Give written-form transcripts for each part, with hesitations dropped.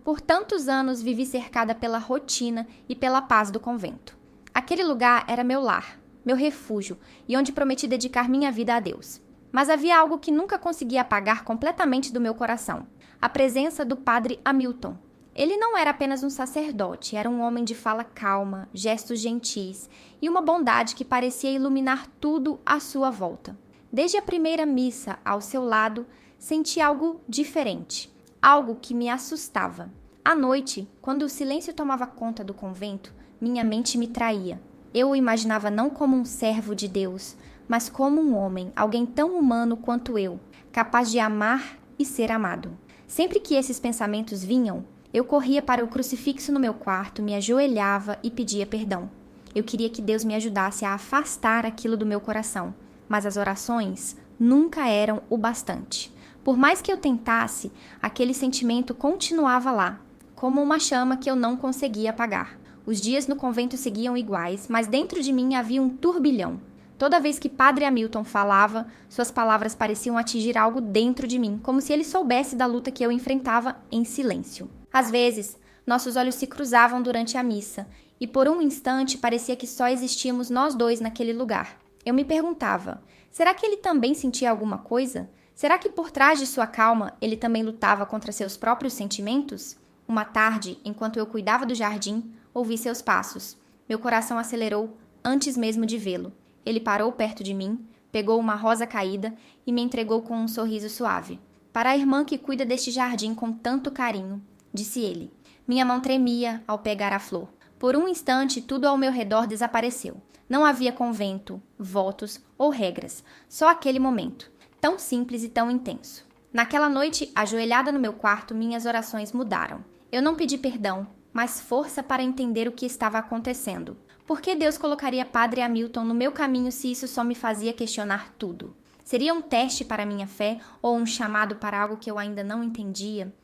Por tantos anos vivi cercada pela rotina e pela paz do convento. Aquele lugar era meu lar, meu refúgio e onde prometi dedicar minha vida a Deus. Mas havia algo que nunca consegui apagar completamente do meu coração: a presença do padre Hamilton. Ele não era apenas um sacerdote, era um homem de fala calma, gestos gentis e uma bondade que parecia iluminar tudo à sua volta. Desde a primeira missa ao seu lado, senti algo diferente, algo que me assustava. À noite, quando o silêncio tomava conta do convento, minha mente me traía. Eu o imaginava não como um servo de Deus, mas como um homem, alguém tão humano quanto eu, capaz de amar e ser amado. Sempre que esses pensamentos vinham, eu corria para o crucifixo no meu quarto, me ajoelhava e pedia perdão. Eu queria que Deus me ajudasse a afastar aquilo do meu coração, mas as orações nunca eram o bastante. Por mais que eu tentasse, aquele sentimento continuava lá, como uma chama que eu não conseguia apagar. Os dias no convento seguiam iguais, mas dentro de mim havia um turbilhão. Toda vez que Padre Hamilton falava, suas palavras pareciam atingir algo dentro de mim, como se ele soubesse da luta que eu enfrentava em silêncio. Às vezes, nossos olhos se cruzavam durante a missa, e por um instante parecia que só existíamos nós dois naquele lugar. Eu me perguntava, será que ele também sentia alguma coisa? Será que por trás de sua calma ele também lutava contra seus próprios sentimentos? Uma tarde, enquanto eu cuidava do jardim, ouvi seus passos. Meu coração acelerou antes mesmo de vê-lo. Ele parou perto de mim, pegou uma rosa caída e me entregou com um sorriso suave. Para a irmã que cuida deste jardim com tanto carinho, disse ele. Minha mão tremia ao pegar a flor. Por um instante, tudo ao meu redor desapareceu. Não havia convento, votos ou regras, só aquele momento, tão simples e tão intenso. Naquela noite, ajoelhada no meu quarto, minhas orações mudaram. Eu não pedi perdão, mas força para entender o que estava acontecendo. Por que Deus colocaria Padre Hamilton no meu caminho se isso só me fazia questionar tudo? Seria um teste para minha fé ou um chamado para algo que eu ainda não entendia?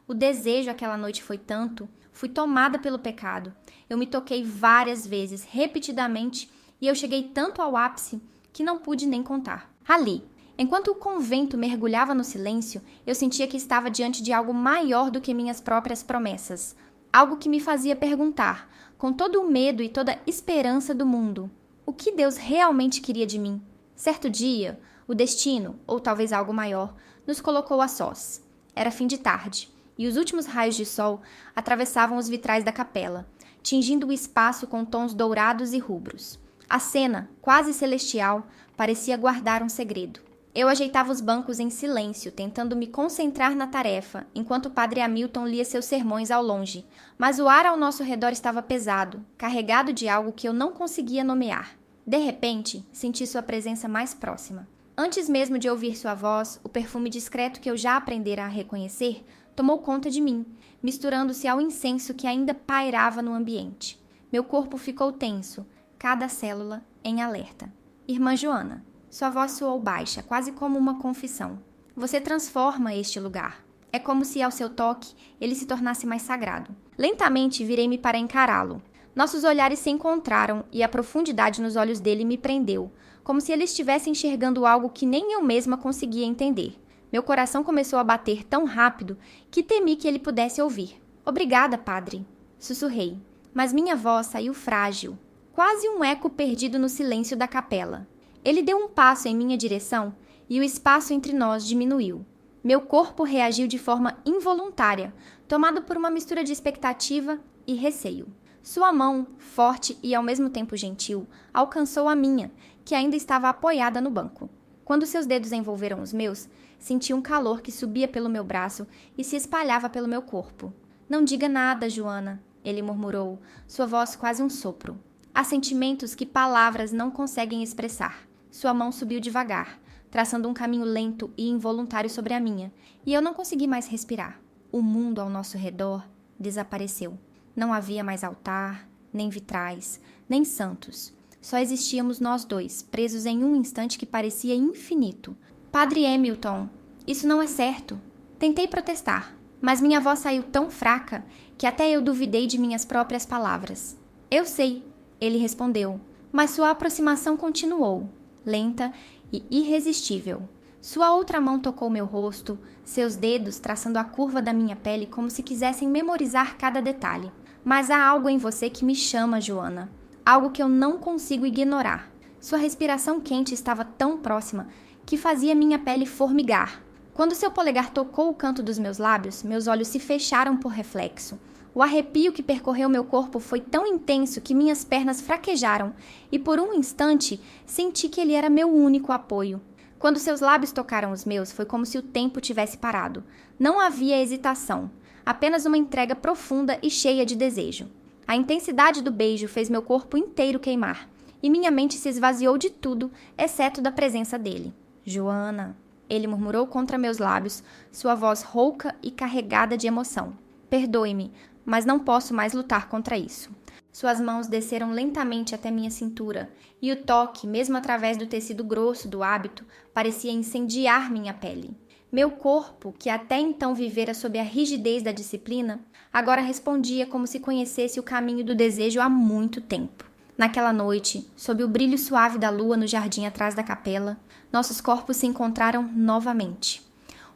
O desejo aquela noite foi tanto, fui tomada pelo pecado. Eu me toquei várias vezes, repetidamente, e eu cheguei tanto ao ápice que não pude nem contar. Ali, enquanto o convento mergulhava no silêncio, eu sentia que estava diante de algo maior do que minhas próprias promessas. Algo que me fazia perguntar, com todo o medo e toda a esperança do mundo, o que Deus realmente queria de mim? Certo dia, o destino, ou talvez algo maior, nos colocou a sós. Era fim de tarde, e os últimos raios de sol atravessavam os vitrais da capela, tingindo o espaço com tons dourados e rubros. A cena, quase celestial, parecia guardar um segredo. Eu ajeitava os bancos em silêncio, tentando me concentrar na tarefa, enquanto o Padre Hamilton lia seus sermões ao longe. Mas o ar ao nosso redor estava pesado, carregado de algo que eu não conseguia nomear. De repente, senti sua presença mais próxima. Antes mesmo de ouvir sua voz, o perfume discreto que eu já aprendera a reconhecer tomou conta de mim, misturando-se ao incenso que ainda pairava no ambiente. Meu corpo ficou tenso, cada célula em alerta. Irmã Joana, sua voz soou baixa, quase como uma confissão. Você transforma este lugar. É como se, ao seu toque, ele se tornasse mais sagrado. Lentamente, virei-me para encará-lo. Nossos olhares se encontraram e a profundidade nos olhos dele me prendeu, como se ele estivesse enxergando algo que nem eu mesma conseguia entender. Meu coração começou a bater tão rápido que temi que ele pudesse ouvir. Obrigada, padre, sussurrei. Mas minha voz saiu frágil, quase um eco perdido no silêncio da capela. Ele deu um passo em minha direção e o espaço entre nós diminuiu. Meu corpo reagiu de forma involuntária, tomado por uma mistura de expectativa e receio. Sua mão, forte e ao mesmo tempo gentil, alcançou a minha, que ainda estava apoiada no banco. Quando seus dedos envolveram os meus, senti um calor que subia pelo meu braço e se espalhava pelo meu corpo. Não diga nada, Joana, ele murmurou, sua voz quase um sopro. Há sentimentos que palavras não conseguem expressar. Sua mão subiu devagar, traçando um caminho lento e involuntário sobre a minha, e eu não consegui mais respirar. O mundo ao nosso redor desapareceu. Não havia mais altar, nem vitrais, nem santos. Só existíamos nós dois, presos em um instante que parecia infinito. Padre Hamilton, isso não é certo. Tentei protestar, mas minha voz saiu tão fraca que até eu duvidei de minhas próprias palavras. Eu sei, ele respondeu, mas sua aproximação continuou, lenta e irresistível. Sua outra mão tocou meu rosto, seus dedos traçando a curva da minha pele como se quisessem memorizar cada detalhe. Mas há algo em você que me chama, Joana. Algo que eu não consigo ignorar. Sua respiração quente estava tão próxima que fazia minha pele formigar. Quando seu polegar tocou o canto dos meus lábios, meus olhos se fecharam por reflexo. O arrepio que percorreu meu corpo foi tão intenso que minhas pernas fraquejaram e por um instante senti que ele era meu único apoio. Quando seus lábios tocaram os meus, foi como se o tempo tivesse parado. Não havia hesitação, apenas uma entrega profunda e cheia de desejo. A intensidade do beijo fez meu corpo inteiro queimar, e minha mente se esvaziou de tudo, exceto da presença dele. Joana, ele murmurou contra meus lábios, sua voz rouca e carregada de emoção. Perdoe-me, mas não posso mais lutar contra isso. Suas mãos desceram lentamente até minha cintura, e o toque, mesmo através do tecido grosso do hábito, parecia incendiar minha pele. Meu corpo, que até então vivera sob a rigidez da disciplina, agora respondia como se conhecesse o caminho do desejo há muito tempo. Naquela noite, sob o brilho suave da lua no jardim atrás da capela, nossos corpos se encontraram novamente.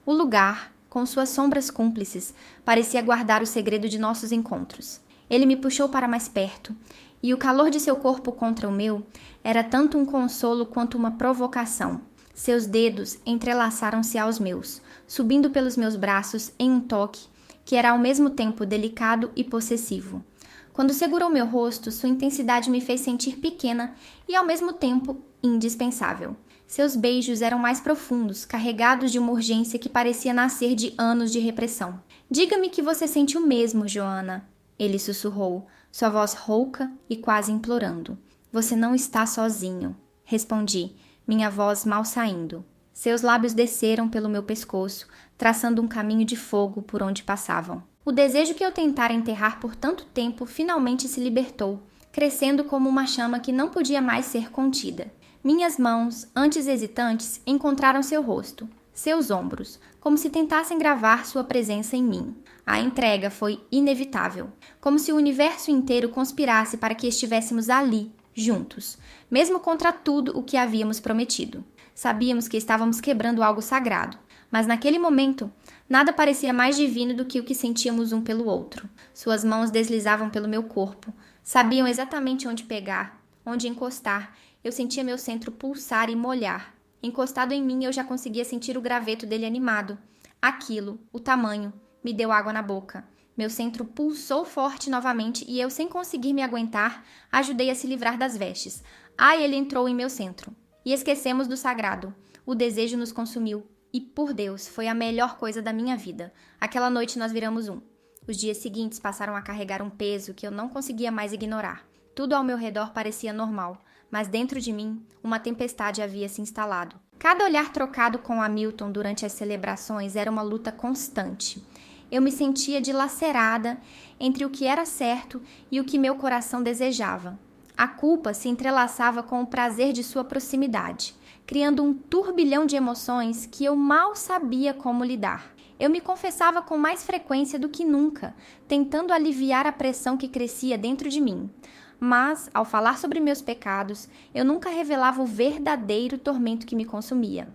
O lugar, com suas sombras cúmplices, parecia guardar o segredo de nossos encontros. Ele me puxou para mais perto, e o calor de seu corpo contra o meu era tanto um consolo quanto uma provocação. Seus dedos entrelaçaram-se aos meus, subindo pelos meus braços em um toque que era ao mesmo tempo delicado e possessivo. Quando segurou meu rosto, sua intensidade me fez sentir pequena e ao mesmo tempo indispensável. Seus beijos eram mais profundos, carregados de uma urgência que parecia nascer de anos de repressão. Diga-me que você sente o mesmo, Joana. Ele sussurrou, sua voz rouca e quase implorando. Você não está sozinho, respondi, minha voz mal saindo. Seus lábios desceram pelo meu pescoço, traçando um caminho de fogo por onde passavam. O desejo que eu tentara enterrar por tanto tempo finalmente se libertou, crescendo como uma chama que não podia mais ser contida. Minhas mãos, antes hesitantes, encontraram seu rosto, seus ombros, como se tentassem gravar sua presença em mim. A entrega foi inevitável, como se o universo inteiro conspirasse para que estivéssemos ali, juntos, mesmo contra tudo o que havíamos prometido. Sabíamos que estávamos quebrando algo sagrado, mas naquele momento, nada parecia mais divino do que o que sentíamos um pelo outro. Suas mãos deslizavam pelo meu corpo, sabiam exatamente onde pegar, onde encostar. Eu sentia meu centro pulsar e molhar. Encostado em mim, eu já conseguia sentir o graveto dele animado. Aquilo, o tamanho, me deu água na boca. Meu centro pulsou forte novamente e eu, sem conseguir me aguentar, ajudei a se livrar das vestes. Ele entrou em meu centro. E esquecemos do sagrado. O desejo nos consumiu. E, por Deus, foi a melhor coisa da minha vida. Aquela noite nós viramos um. Os dias seguintes passaram a carregar um peso que eu não conseguia mais ignorar. Tudo ao meu redor parecia normal, mas dentro de mim, uma tempestade havia se instalado. Cada olhar trocado com Hamilton durante as celebrações era uma luta constante. Eu me sentia dilacerada entre o que era certo e o que meu coração desejava. A culpa se entrelaçava com o prazer de sua proximidade, criando um turbilhão de emoções que eu mal sabia como lidar. Eu me confessava com mais frequência do que nunca, tentando aliviar a pressão que crescia dentro de mim. Mas, ao falar sobre meus pecados, eu nunca revelava o verdadeiro tormento que me consumia.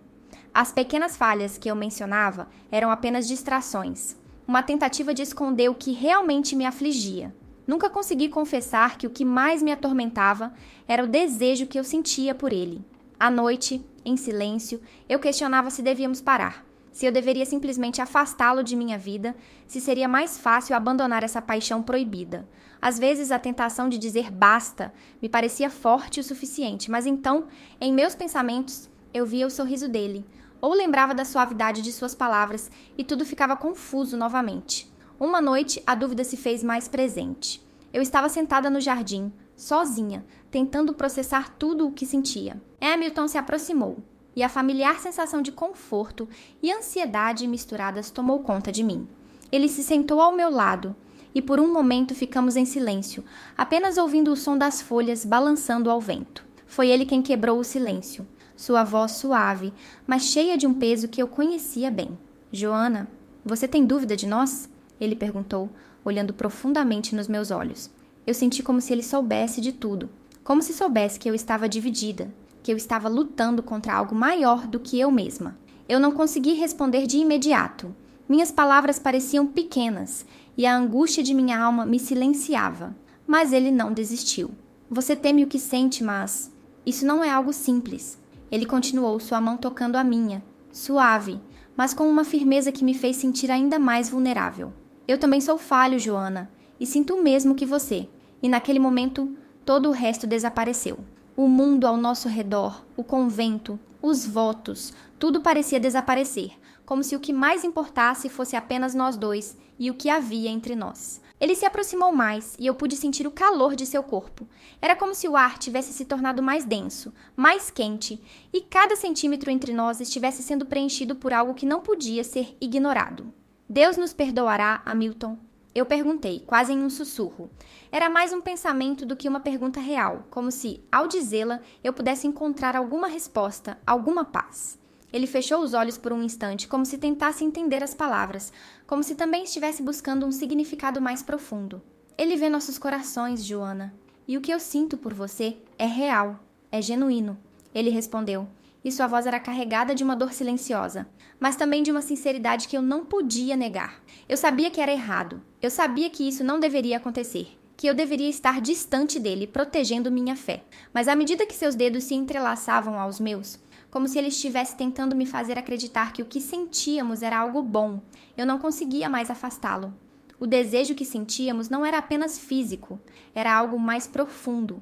As pequenas falhas que eu mencionava eram apenas distrações, uma tentativa de esconder o que realmente me afligia. Nunca consegui confessar que o que mais me atormentava era o desejo que eu sentia por ele. À noite, em silêncio, eu questionava se devíamos parar, se eu deveria simplesmente afastá-lo de minha vida, se seria mais fácil abandonar essa paixão proibida. Às vezes a tentação de dizer basta me parecia forte o suficiente, mas então, em meus pensamentos, eu via o sorriso dele, ou lembrava da suavidade de suas palavras e tudo ficava confuso novamente. Uma noite, a dúvida se fez mais presente. Eu estava sentada no jardim, sozinha, tentando processar tudo o que sentia. Hamilton se aproximou, e a familiar sensação de conforto e ansiedade misturadas tomou conta de mim. Ele se sentou ao meu lado, e por um momento ficamos em silêncio, apenas ouvindo o som das folhas balançando ao vento. Foi ele quem quebrou o silêncio, sua voz suave, mas cheia de um peso que eu conhecia bem. Joana, você tem dúvida de nós? Ele perguntou, olhando profundamente nos meus olhos. Eu senti como se ele soubesse de tudo, como se soubesse que eu estava dividida, que eu estava lutando contra algo maior do que eu mesma. Eu não consegui responder de imediato. Minhas palavras pareciam pequenas e a angústia de minha alma me silenciava. Mas ele não desistiu. Você teme o que sente, mas isso não é algo simples. Ele continuou, sua mão tocando a minha, suave, mas com uma firmeza que me fez sentir ainda mais vulnerável. Eu também sou falho, Joana, e sinto o mesmo que você. E naquele momento, todo o resto desapareceu. O mundo ao nosso redor, o convento, os votos, tudo parecia desaparecer, como se o que mais importasse fosse apenas nós dois e o que havia entre nós. Ele se aproximou mais e eu pude sentir o calor de seu corpo. Era como se o ar tivesse se tornado mais denso, mais quente, e cada centímetro entre nós estivesse sendo preenchido por algo que não podia ser ignorado. Deus nos perdoará, Hamilton? Eu perguntei, quase em um sussurro. Era mais um pensamento do que uma pergunta real, como se, ao dizê-la, eu pudesse encontrar alguma resposta, alguma paz. Ele fechou os olhos por um instante, como se tentasse entender as palavras, como se também estivesse buscando um significado mais profundo. Ele vê nossos corações, Joana, e o que eu sinto por você é real, é genuíno. Ele respondeu, e sua voz era carregada de uma dor silenciosa, mas também de uma sinceridade que eu não podia negar. Eu sabia que era errado, eu sabia que isso não deveria acontecer, que eu deveria estar distante dele, protegendo minha fé. Mas à medida que seus dedos se entrelaçavam aos meus, como se ele estivesse tentando me fazer acreditar que o que sentíamos era algo bom, eu não conseguia mais afastá-lo. O desejo que sentíamos não era apenas físico, era algo mais profundo,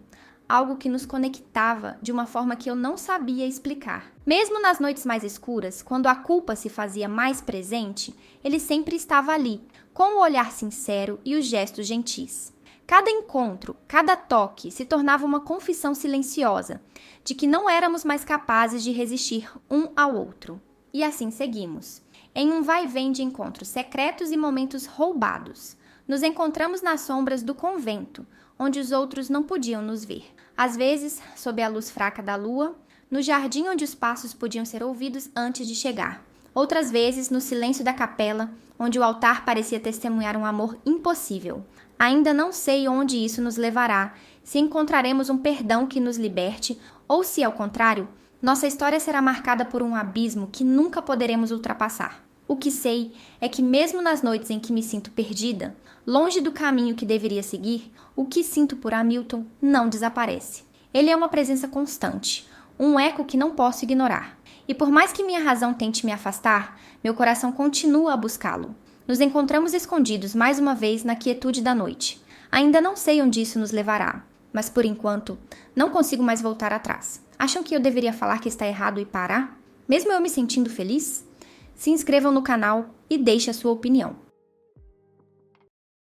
algo que nos conectava de uma forma que eu não sabia explicar. Mesmo nas noites mais escuras, quando a culpa se fazia mais presente, ele sempre estava ali, com o olhar sincero e os gestos gentis. Cada encontro, cada toque se tornava uma confissão silenciosa de que não éramos mais capazes de resistir um ao outro. E assim seguimos, em um vai-vem de encontros secretos e momentos roubados. Nos encontramos nas sombras do convento, onde os outros não podiam nos ver. Às vezes, sob a luz fraca da lua, no jardim onde os passos podiam ser ouvidos antes de chegar. Outras vezes, no silêncio da capela, onde o altar parecia testemunhar um amor impossível. Ainda não sei onde isso nos levará, se encontraremos um perdão que nos liberte, ou se, ao contrário, nossa história será marcada por um abismo que nunca poderemos ultrapassar. O que sei é que mesmo nas noites em que me sinto perdida, longe do caminho que deveria seguir, o que sinto por Hamilton não desaparece. Ele é uma presença constante, um eco que não posso ignorar. E por mais que minha razão tente me afastar, meu coração continua a buscá-lo. Nos encontramos escondidos mais uma vez na quietude da noite. Ainda não sei onde isso nos levará, mas por enquanto não consigo mais voltar atrás. Acham que eu deveria falar que está errado e parar? Mesmo eu me sentindo feliz? Se inscrevam no canal e deixem a sua opinião.